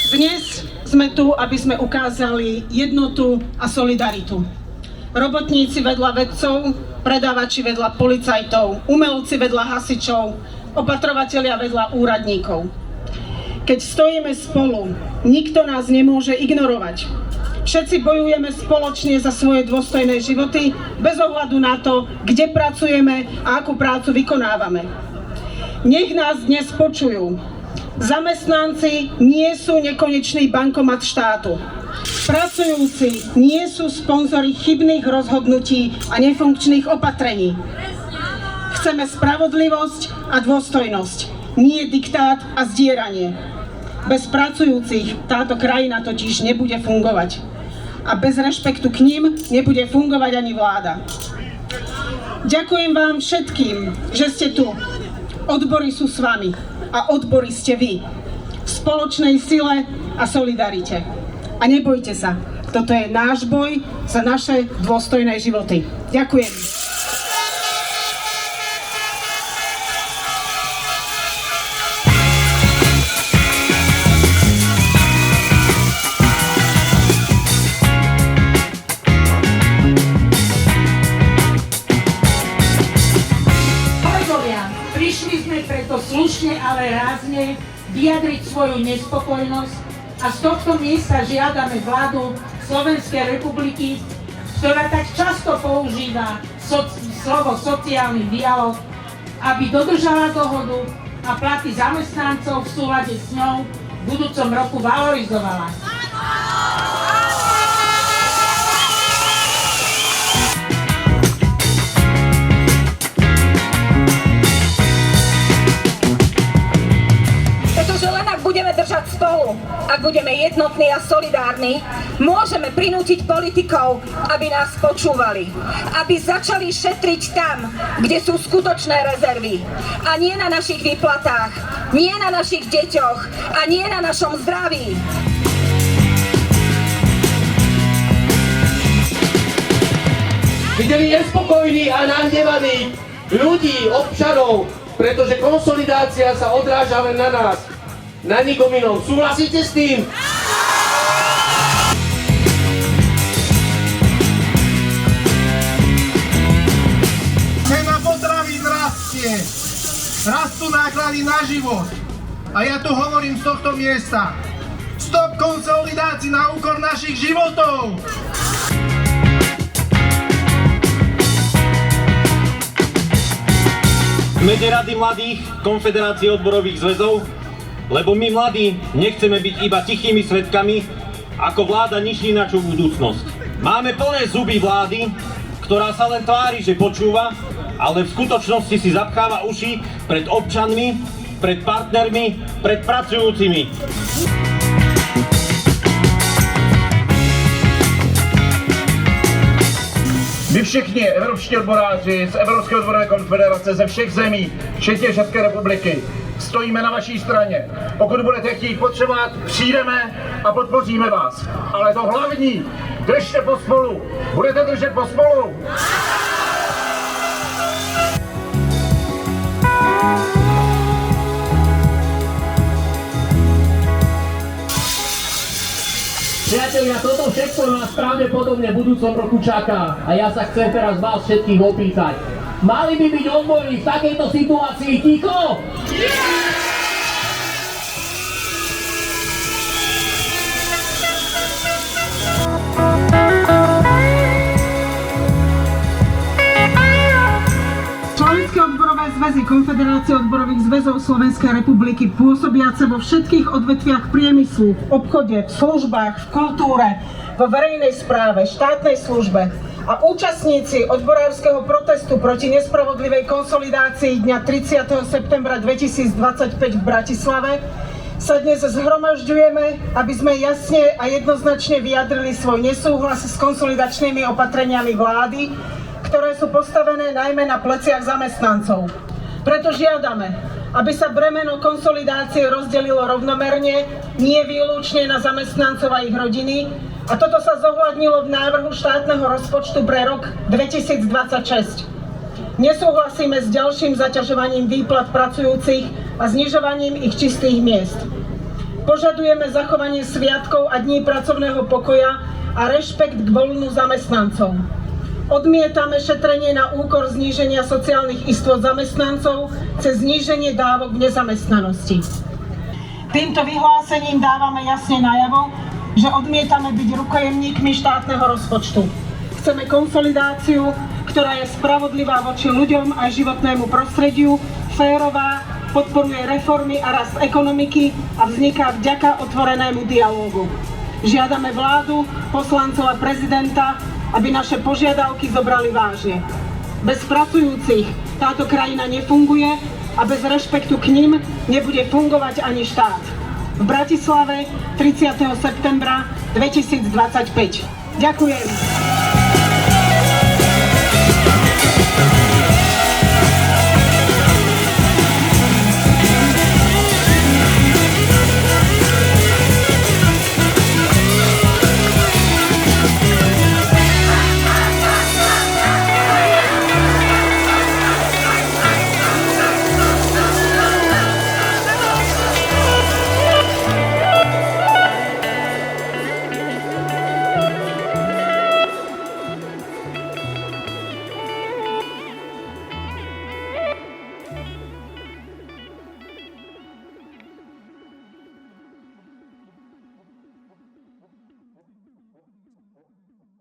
Dnes sme tu, aby sme ukázali jednotu a solidaritu. Robotníci vedľa vedcov, predávači vedľa policajtov, umelci vedľa hasičov, opatrovatelia vedľa úradníkov. Keď stojíme spolu, nikto nás nemôže ignorovať. Všetci bojujeme spoločne za svoje dôstojné životy, bez ohľadu na to, kde pracujeme a akú prácu vykonávame. Nech nás dnes počujú. Zamestnanci nie sú nekonečný bankomat štátu. Pracujúci nie sú sponzori chybných rozhodnutí a nefunkčných opatrení. Chceme spravodlivosť a dôstojnosť, nie diktát a zdieranie. Bez pracujúcich táto krajina totiž nebude fungovať. A bez rešpektu k nim nebude fungovať ani vláda. Ďakujem vám všetkým, že ste tu. Odbory sú s vami a odbory ste vy. V spoločnej sile a solidarite. A nebojte sa, toto je náš boj za naše dôstojné životy. Ďakujem. Prišli sme preto slušne, ale rázne vyjadriť svoju nespokojnosť a z tohto miesta žiadame vládu Slovenskej republiky, ktorá tak často používa slovo sociálny dialog, aby dodržala dohodu a platy zamestnancov v súlade s ňou v budúcom roku valorizovala. Budeme držať spolu, ak budeme jednotní a solidárni, môžeme prinútiť politikov, aby nás počúvali, aby začali šetriť tam, kde sú skutočné rezervy. A nie na našich výplatách, nie na našich deťoch a nie na našom zdraví. Videli nespokojní a nahnevaných ľudí, občanov, pretože konsolidácia sa odráža len na nás. Na nikom inom. Súhlasíte s tým? Cena potravín rastie. Rastú náklady na život. A ja tu hovorím z tohto miesta. Stop konsolidácii na úkor našich životov! Sme Rady mladých Konfederácie odborových zväzov, lebo my mladí nechceme byť iba tichými svedkami, ako vláda ničí našu budúcnosť. Máme plné zuby vlády, ktorá sa len tvári, že počúva, ale v skutočnosti si zapcháva uši pred občanmi, pred partnermi, pred pracujúcimi. My všichni evropští odboráři z Evropské odborové konfederace ze všech zemí, včetně České republiky, stojíme na vaší straně. Pokud budete chtít potřebovat, přijdeme a podpoříme vás. Ale to hlavní, držte pospolu. Budete držet pospolu? Priatelia, toto všetko nás pravdepodobne v budúcom roku čaká. A ja sa chcem teraz vás všetkých opýtať. Mali by byť odbory v takejto situácii ticho? Slovenské odborové zväzy Konfederácie odborových zväzov Slovenskej republiky pôsobiace vo všetkých odvetviach priemyslu, v obchode, v službách, v kultúre, vo verejnej správe, štátnej službe a účastníci odborárskeho protestu proti nespravodlivej konsolidácii dňa 30. septembra 2025 v Bratislave sa dnes zhromažďujeme, aby sme jasne a jednoznačne vyjadrili svoj nesúhlas s konsolidačnými opatreniami vlády, ktoré sú postavené najmä na pleciach zamestnancov. Preto žiadame, aby sa bremeno konsolidácie rozdelilo rovnomerne, nie výlučne na zamestnancov a ich rodiny, a toto sa zohľadnilo v návrhu štátneho rozpočtu pre rok 2026. Nesúhlasíme s ďalším zaťažovaním výplat pracujúcich a znižovaním ich čistých miest. Požadujeme zachovanie sviatkov a dní pracovného pokoja a rešpekt k voľnu zamestnancov. Odmietame šetrenie na úkor zníženia sociálnych istôt zamestnancov cez zníženie dávok v nezamestnanosti. Týmto vyhlásením dávame jasne najavo, že odmietame byť rukojemníkmi štátneho rozpočtu. Chceme konsolidáciu, ktorá je spravodlivá voči ľuďom a životnému prostrediu, férová, podporuje reformy a rast ekonomiky a vzniká vďaka otvorenému dialógu. Žiadame vládu, poslancov a prezidenta, aby naše požiadavky zobrali vážne. Bez pracujúcich táto krajina nefunguje a bez rešpektu k nim nebude fungovať ani štát. V Bratislave 30. septembra 2025. Ďakujem.